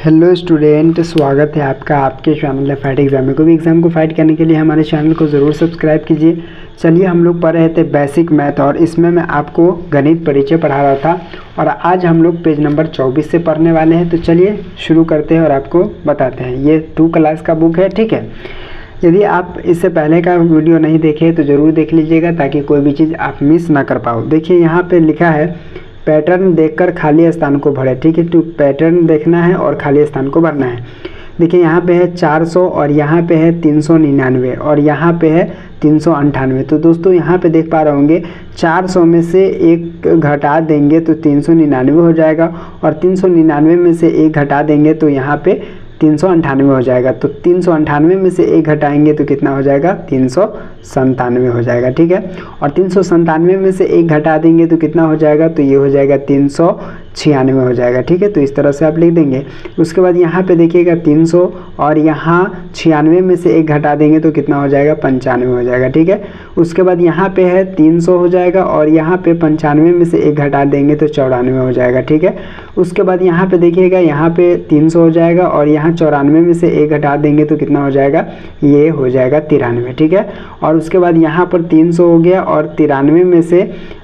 Hello student, स्वागत है आपका आपके चैनल फाइट एग्जाम में। कोई भी एग्ज़ाम को फाइट करने के लिए हमारे चैनल को ज़रूर सब्सक्राइब कीजिए। चलिए, हम लोग पढ़ रहे थे बेसिक मैथ और इसमें मैं आपको गणित परिचय पढ़ा रहा था और आज हम लोग पेज नंबर 24 से पढ़ने वाले हैं। तो चलिए शुरू करते हैं और आपको बताते हैं। ये 2 क्लास का बुक है, ठीक है। यदि आप इससे पहले का वीडियो नहीं देखे तो ज़रूर देख लीजिएगा ताकि कोई भी चीज़ आप मिस ना कर पाओ। देखिए यहाँ पे लिखा है पैटर्न देखकर खाली स्थान को भरें, ठीक है। तो पैटर्न देखना है और खाली स्थान को भरना है। देखिए यहाँ पे है 400 और यहाँ पे है 399 और यहाँ पे है 398। तो दोस्तों यहाँ पे देख पा रहे होंगे 400 में से एक घटा देंगे तो 399 हो जाएगा और 399 में से एक घटा देंगे तो यहाँ पे 398 हो जाएगा। तो 398 में से एक घटाएंगे तो कितना हो जाएगा? 397 हो जाएगा, ठीक है। और 397 में से एक घटा देंगे तो कितना हो जाएगा? तो ये हो जाएगा 396 हो जाएगा, ठीक है। तो इस तरह से आप लिख देंगे। उसके बाद यहाँ पे देखिएगा 300 और यहाँ 96 में से एक घटा देंगे तो कितना हो जाएगा? 95 हो जाएगा, ठीक है। उसके बाद यहाँ पे है 300 हो जाएगा और यहाँ पे 95 में से एक घटा देंगे तो 94 हो जाएगा, ठीक है। उसके बाद यहाँ पे देखिएगा यहाँ पे 300 हो जाएगा और यहाँ 94 में से एक घटा देंगे तो कितना हो जाएगा? ये हो जाएगा 93, ठीक है। और उसके बाद यहाँ पर 300 हो गया और 93 में से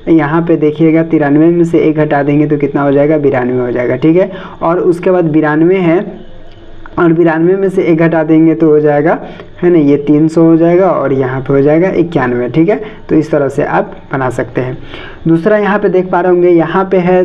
यहाँ पे देखिएगा 93 में से एक घटा देंगे तो कितना हो जाएगा? 92 हो जाएगा, ठीक है। और उसके बाद 92 है और 92 में से एक घटा देंगे तो हो जाएगा, है ना, ये 300 हो जाएगा और यहाँ पे हो जाएगा 91, ठीक है। तो इस तरह से आप बना सकते हैं। दूसरा यहाँ पे देख पा रहे होंगे यहाँ पे है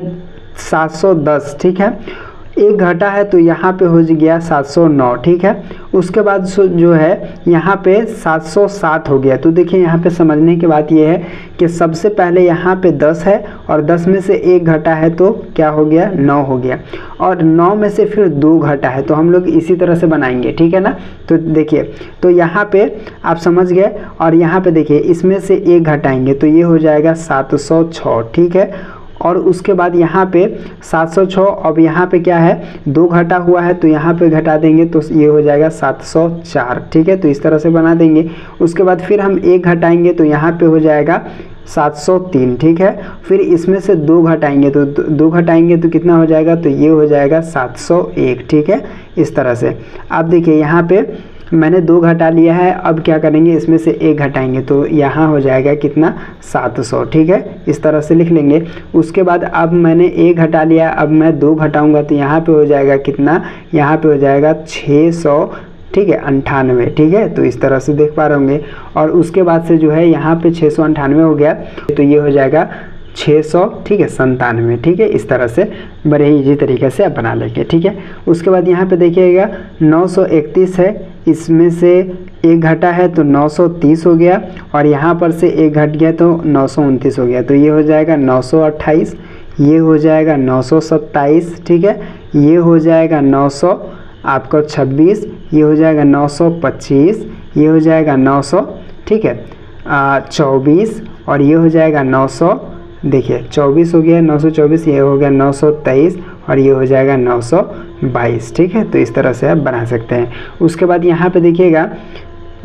710, ठीक है। एक घटा है तो यहाँ पे हो गया 709, ठीक है। उसके बाद जो है यहाँ पे 707 हो गया। तो देखिए यहाँ पे समझने की बात ये है कि सबसे पहले यहाँ पे 10 है और 10 में से एक घटा है तो क्या हो गया? 9 हो गया और 9 में से फिर 2 घटा है तो हम लोग इसी तरह से बनाएंगे, ठीक है ना। तो देखिए, तो यहाँ पे आप समझ गए और यहाँ पे देखिए इसमें से एक घटाएंगे तो ये हो जाएगा 706, ठीक है। और उसके बाद यहाँ पे 706, अब यहाँ पे क्या है? 2 घटा हुआ है तो यहाँ पे घटा देंगे तो ये हो जाएगा 704, ठीक है। तो इस तरह से बना देंगे। उसके बाद फिर हम एक घटाएंगे तो यहाँ पे हो जाएगा 703, ठीक है। फिर इसमें से 2 घटाएंगे तो 2 घटाएंगे तो कितना हो जाएगा? तो ये हो जाएगा 701, ठीक है। इस तरह से आप देखिए यहाँ पे मैंने 2 घटा लिया है। अब क्या करेंगे? इसमें से एक घटाएंगे तो यहाँ हो जाएगा कितना? 700, ठीक है। इस तरह से लिख लेंगे। उसके बाद अब मैंने एक घटा लिया, अब मैं 2 घटाऊंगा तो यहाँ पे हो जाएगा कितना? यहाँ पे हो जाएगा 600, ठीक है, 98, ठीक है। तो इस तरह से देख पा रहे होंगे। और उसके बाद से जो है यहाँ पे 698 हो गया तो ये हो जाएगा 600, ठीक है, 97, ठीक है। इस तरह से बड़े इजी तरीके से आप बना लेंगे, ठीक है। उसके बाद यहाँ पे देखिएगा 931 है, इसमें से एक घटा है तो 930 हो गया और यहाँ पर से एक घट गया तो 929 हो गया। तो ये हो जाएगा 928, ये हो जाएगा 927, ठीक है। ये हो जाएगा 900 आपका 26, ये हो जाएगा 925, ये हो जाएगा 900, ठीक है, 24 और ये हो जाएगा 900, देखिए 24 हो गया 924, ये हो गया 923 और ये हो जाएगा 922, ठीक है। तो इस तरह से आप बना सकते हैं। उसके बाद यहाँ पे देखिएगा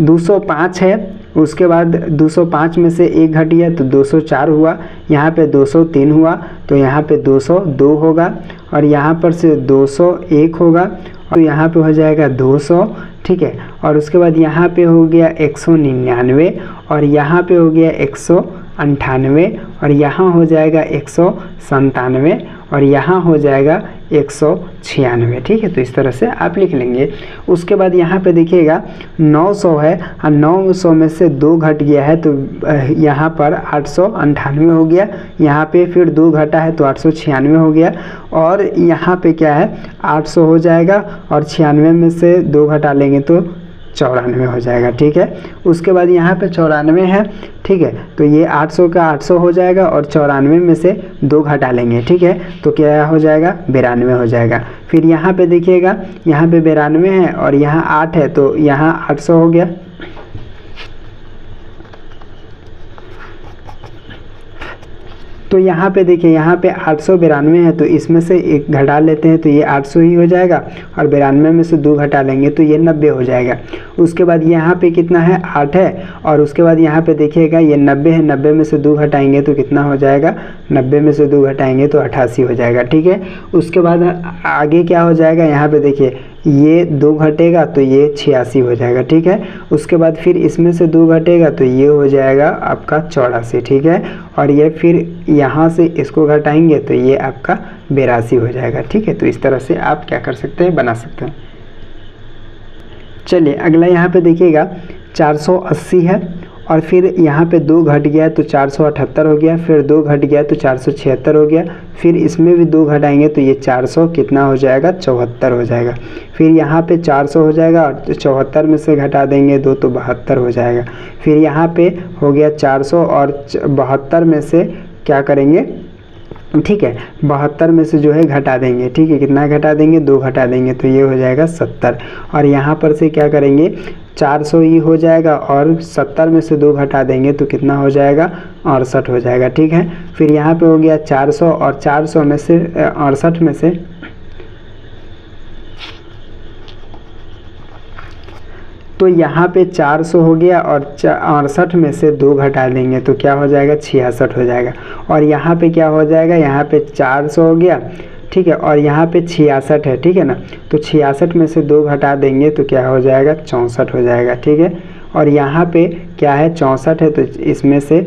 205 है, उसके बाद 205 में से एक घट गया तो 204 हुआ, यहाँ पे 203 हुआ तो यहाँ पे 202 होगा और यहाँ पर से 201 होगा और यहाँ पे हो जाएगा 200, ठीक है। और उसके बाद यहाँ पे हो गया 199 और यहाँ पे हो गया 198 और यहाँ हो जाएगा 197 और यहाँ हो जाएगा 196, ठीक है। तो इस तरह से आप लिख लेंगे। उसके बाद यहाँ पे देखिएगा 900 है और 900 में से 2 घट गया है तो यहाँ पर 898 हो गया, यहाँ पे फिर 2 घटा है तो 896 हो गया और यहाँ पे क्या है? 800 हो जाएगा और 96 में से 2 घटा लेंगे तो 94 हो जाएगा, ठीक है। उसके बाद यहाँ पे 94 है, ठीक है। तो ये 800 का 800 हो जाएगा और 94 में से 2 घटा लेंगे, ठीक है। तो क्या हो जाएगा? 92 हो जाएगा। फिर यहाँ पे देखिएगा यहाँ पे 92 है और यहाँ 8 है तो यहाँ 800 हो गया, तो यहाँ पे देखिए, यहाँ पे 892 है तो इसमें से एक घटा लेते हैं तो ये 800 ही हो जाएगा, और 92 में से 2 घटा लेंगे तो ये 90 हो जाएगा। उसके बाद यहाँ पे कितना है, 8 है, और उसके बाद यहाँ पे देखिएगा ये 90 है, 90 में से 2 घटाएंगे तो कितना हो जाएगा, 90 में से 2 घटाएंगे तो 88 हो जाएगा। ठीक है, उसके बाद आगे क्या हो जाएगा, यहाँ पे देखिए ये 2 घटेगा तो ये 86 हो जाएगा। ठीक है, उसके बाद फिर इसमें से 2 घटेगा तो ये हो जाएगा आपका 84। ठीक है, और ये फिर यहाँ से इसको घटाएंगे तो ये आपका 82 हो जाएगा। ठीक है, तो इस तरह से आप क्या कर सकते हैं, बना सकते हैं। चलिए अगला यहाँ पे देखिएगा 480 है, और फिर यहाँ पे 2 घट गया तो 478 हो गया, फिर 2 घट गया तो 476 हो गया, फिर इसमें भी 2 घटाएंगे तो ये 400 कितना हो जाएगा, 74 हो जाएगा। फिर यहाँ पे 400 हो जाएगा और 74 में से घटा देंगे 2 तो 72 हो जाएगा। फिर यहाँ पे हो गया 400 और 72 में से क्या करेंगे, ठीक है, 72 में से जो है घटा देंगे। ठीक है, कितना घटा देंगे, 2 घटा देंगे तो ये हो जाएगा 70, और यहाँ पर से क्या करेंगे, 400 ही हो जाएगा और 70 में से 2 घटा देंगे तो कितना हो जाएगा, 68 हो जाएगा। ठीक है, फिर यहाँ पे हो गया 400 और 400 में से 68 में से तो यहाँ पे 400 हो गया और 68 में से 2 घटा देंगे तो क्या हो जाएगा, 66 हो जाएगा। और यहाँ पे क्या हो जाएगा, यहाँ पे 400 हो गया, ठीक है, और यहाँ पे 66 है। ठीक है ना, तो 66 में से 2 घटा देंगे तो क्या हो जाएगा, 64 हो जाएगा। ठीक है, और यहाँ पे क्या है, 64 है तो इसमें से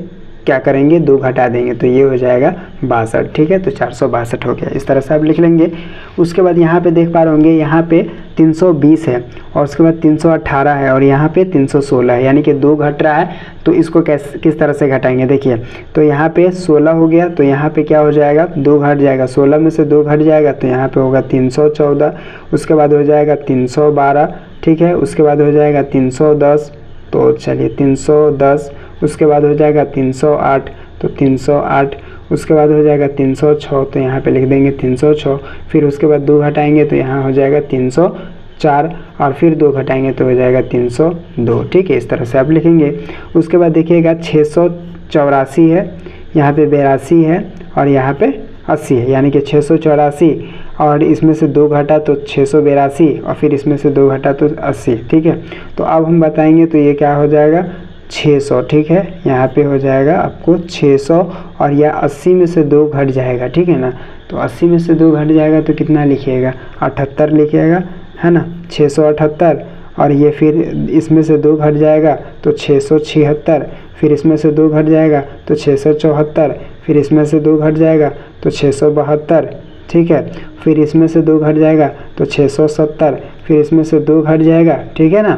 क्या करेंगे, 2 घटा देंगे तो ये हो जाएगा 62। ठीक है, तो 462 हो गया। इस तरह से आप लिख लेंगे। उसके बाद यहाँ पे देख पा रहे होंगे, यहाँ पे 320 है, और उसके बाद 318 है, और यहाँ पे 316 है, यानी कि 2 घट रहा है। तो इसको किस तरह से घटाएंगे, देखिए, तो यहाँ पे 16 हो गया तो यहाँ पे क्या हो जाएगा, 2 घट जाएगा, 16 में से 2 घट जाएगा तो यहाँ पे होगा 314, उसके बाद हो जाएगा 312। ठीक है, उसके बाद हो जाएगा 310, तो चलिए 310, उसके बाद हो जाएगा 308, तो 308, उसके बाद हो जाएगा 306, तो यहाँ पे लिख देंगे 306। फिर उसके बाद 2 घटाएंगे तो यहाँ हो जाएगा 304, और फिर 2 घटाएंगे तो हो जाएगा 302। ठीक है, इस तरह से आप लिखेंगे। उसके बाद देखिएगा 684 है, यहाँ पे 82 है, और यहाँ पे 80 है, यानी कि 684, और इसमें से 2 घटा तो 682, और फिर इसमें से 2 घटा तो 80। ठीक है, तो अब हम बताएंगे तो ये क्या हो जाएगा, 600। ठीक है, यहाँ पे हो जाएगा आपको 600, और यह 80 में से 2 घट जाएगा। ठीक है ना, तो 80 में से 2 घट जाएगा तो कितना लिखिएगा, 78 लिखिएगा, है ना, 678, और ये फिर इसमें से 2 घट जाएगा तो 676, फिर इसमें से 2 घट जाएगा तो 674, फिर इसमें से 2 घट जाएगा तो 672। ठीक है, फिर इसमें से 2 घट जाएगा तो 670, फिर इसमें से 2 घट जाएगा। ठीक है ना,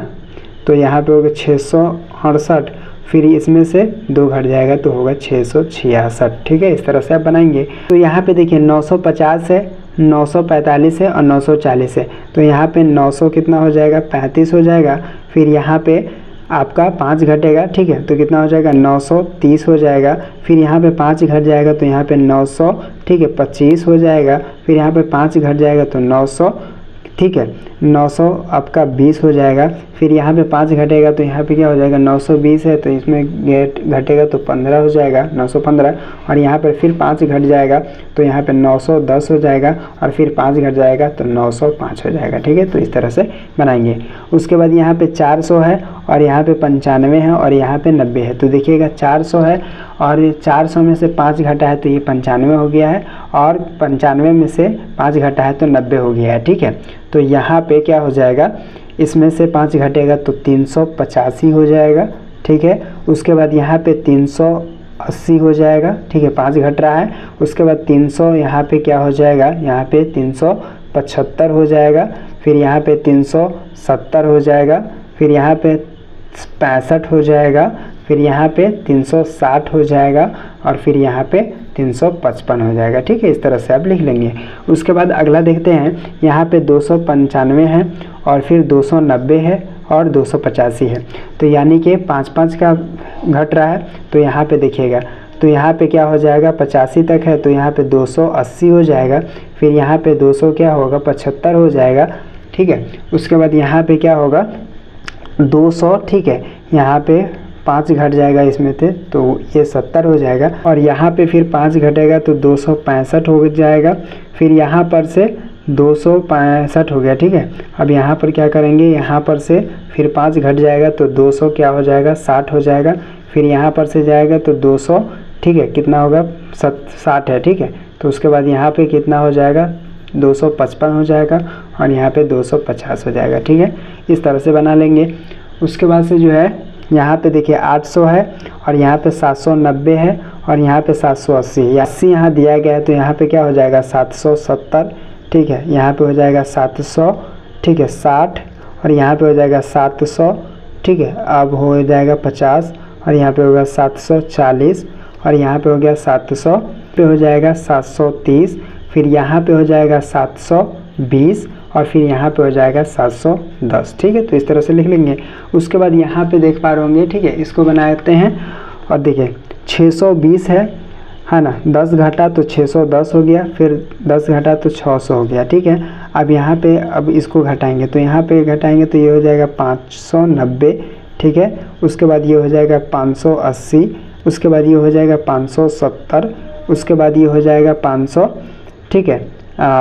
तो यहाँ पे होगा 668, फिर इसमें से 2 घट जाएगा तो होगा 666। ठीक है, इस तरह से आप बनाएंगे। तो यहाँ पे देखिए 950 है, 945 है और 940 है, तो यहाँ पे 900 कितना हो जाएगा, 35 हो जाएगा। फिर यहाँ पे आपका 5 घटेगा। ठीक है, तो कितना हो जाएगा, 930 हो जाएगा। फिर यहाँ पे 5 घट जाएगा तो यहाँ पे 900, ठीक है, 25 हो जाएगा। फिर यहाँ पे 5 घट जाएगा तो 900, ठीक है, 900 आपका 20 हो जाएगा। फिर यहाँ पे 5 घटेगा तो यहाँ पे क्या हो जाएगा, 920 है तो इसमें घटेगा तो 15 हो जाएगा, 915। और यहाँ पर फिर 5 घट जाएगा तो यहाँ पे 910 हो जाएगा, और फिर 5 घट जाएगा तो 905 हो जाएगा। ठीक है, तो इस तरह से बनाएंगे। उसके बाद यहाँ पे 400 है, और यहाँ पे 95 है, और यहाँ पे 90 है। तो देखिएगा 400 है, और 400 में से 5 घटा है तो ये 95 हो गया है, और 95 में से 5 घटा है तो 90 हो गया है। ठीक है, तो यहाँ पे क्या हो जाएगा, इसमें से 5 घटेगा तो 385 हो जाएगा। ठीक है, उसके बाद यहाँ पे 380 हो जाएगा। ठीक है, 5 घट रहा है। उसके बाद 300 यहाँ पे क्या हो जाएगा, यहाँ पे 375 हो जाएगा। फिर यहाँ पे 370 हो जाएगा। फिर यहाँ पे 65 हो जाएगा। फिर यहाँ पे 360 हो जाएगा, और फिर यहाँ पे 355 हो जाएगा। ठीक है, इस तरह से आप लिख लेंगे। उसके बाद अगला देखते हैं, यहाँ पे 295 है, और फिर 290 है, और 285 है। तो यानी कि 5-5 का घट रहा है। तो यहाँ पे देखिएगा, तो यहाँ पे क्या हो जाएगा, 85 तक है तो यहाँ पे 280 हो जाएगा। फिर यहाँ पे 200 क्या होगा, 75 हो जाएगा। ठीक है, उसके बाद यहाँ पे क्या होगा, 200, ठीक है, यहाँ पे 5 घट जाएगा इसमें से, तो ये 70 हो जाएगा। और यहाँ पे फिर 5 घटेगा तो 265 हो जाएगा। फिर यहाँ पर से 265 हो गया, ठीक है। अब यहाँ पर क्या करेंगे, यहाँ पर से फिर 5 घट जाएगा तो 200 क्या हो जाएगा, 60 हो जाएगा। फिर यहाँ पर से जाएगा तो 200, ठीक है, कितना होगा, 60 है, ठीक है। तो उसके बाद यहाँ पे कितना हो जाएगा, 255 हो जाएगा और यहाँ पे 250 हो जाएगा, ठीक है। इस तरह से बना लेंगे। उसके बाद से जो है यहाँ पे देखिए 800 है और यहाँ पे 790 है और यहाँ पे 780 है। 80 यहाँ दिया गया है तो यहाँ पे क्या हो जाएगा, 770, ठीक है। यहाँ पे हो जाएगा 700, ठीक है, 60 और यहाँ पे हो जाएगा 700, ठीक है। अब हो जाएगा 50 और यहाँ पे होगा 740 और यहाँ पे हो गया 700 पे हो जाएगा 730। फिर यहाँ पे हो जाएगा 720 और फिर यहाँ पे हो जाएगा 710, ठीक है। तो इस तरह से लिख लेंगे। उसके बाद यहाँ पे देख पा रहे होंगे, ठीक है, इसको बनाते हैं। और देखिए 620 है ना, 10 घटा तो 610 हो गया, फिर 10 घटा तो 600 हो गया, ठीक है। अब यहाँ पे अब इसको घटाएंगे तो यहाँ पे घटाएंगे तो ये हो जाएगा 590, ठीक है। उसके बाद ये हो जाएगा 580, उसके बाद ये हो जाएगा 570, उसके बाद ये हो जाएगा 500, ठीक है,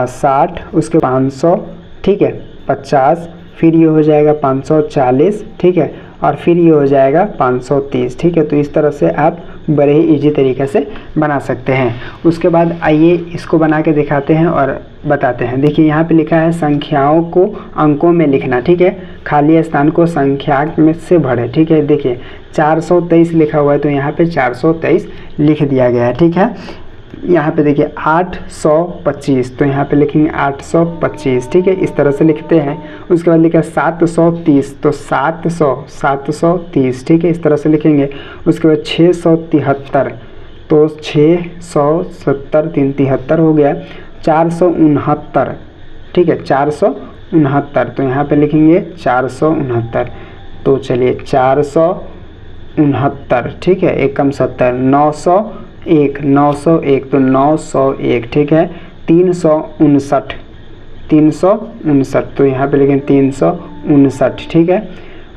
60, उसके 500, ठीक है, 50, फिर ये हो जाएगा 540, ठीक है, और फिर ये हो जाएगा 530, ठीक है। तो इस तरह से आप बड़े ही इजी तरीके से बना सकते हैं। उसके बाद आइए इसको बना के दिखाते हैं और बताते हैं। देखिए यहाँ पे लिखा है संख्याओं को अंकों में लिखना, ठीक है, खाली स्थान को संख्या में से भरे, ठीक है। देखिए 423 लिखा हुआ है तो यहाँ पे 423 लिख दिया गया है, ठीक है। यहाँ पे देखिए 825 तो यहाँ पे लिखेंगे 825, ठीक है, इस तरह से लिखते हैं। उसके बाद लिखा 730 तो 730, ठीक है, इस तरह से लिखेंगे। उसके बाद 673 तो 670, 373 हो गया। 469, ठीक है, 469 तो यहाँ पे लिखेंगे 469। तो चलिए 469, ठीक है, 1 कम 70, 901 तो 901, ठीक है। 359 तो यहाँ पे लिखेंगे 359, ठीक है।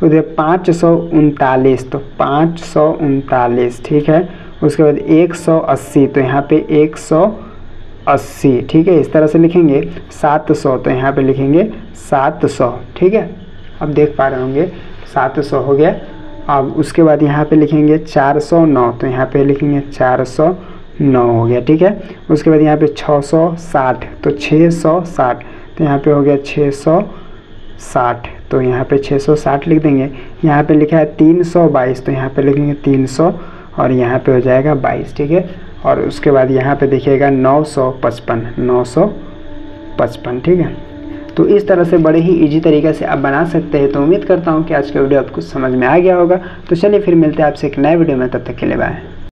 उधर 539 तो 539, ठीक है। उसके बाद 180 तो यहाँ पे 180, ठीक है, इस तरह से लिखेंगे। 700 तो यहाँ पे लिखेंगे 700, ठीक है। अब देख पा रहे होंगे 700 हो गया। अब उसके बाद यहाँ पे लिखेंगे 409 तो यहाँ पे लिखेंगे 409 हो गया, ठीक है। उसके बाद यहाँ पे 660 तो 660 तो यहाँ पे हो गया 660 तो यहाँ पे 660 लिख देंगे। यहाँ पे लिखा है 322 तो यहाँ पे लिखेंगे 300 और यहाँ पे हो जाएगा 22, ठीक है। और उसके बाद यहाँ पे देखिएगा 955, ठीक है। तो इस तरह से बड़े ही इजी तरीके से आप बना सकते हैं। तो उम्मीद करता हूँ कि आज का वीडियो आपको समझ में आ गया होगा। तो चलिए फिर मिलते हैं आपसे एक नए वीडियो में, तब तक के लिए बाय।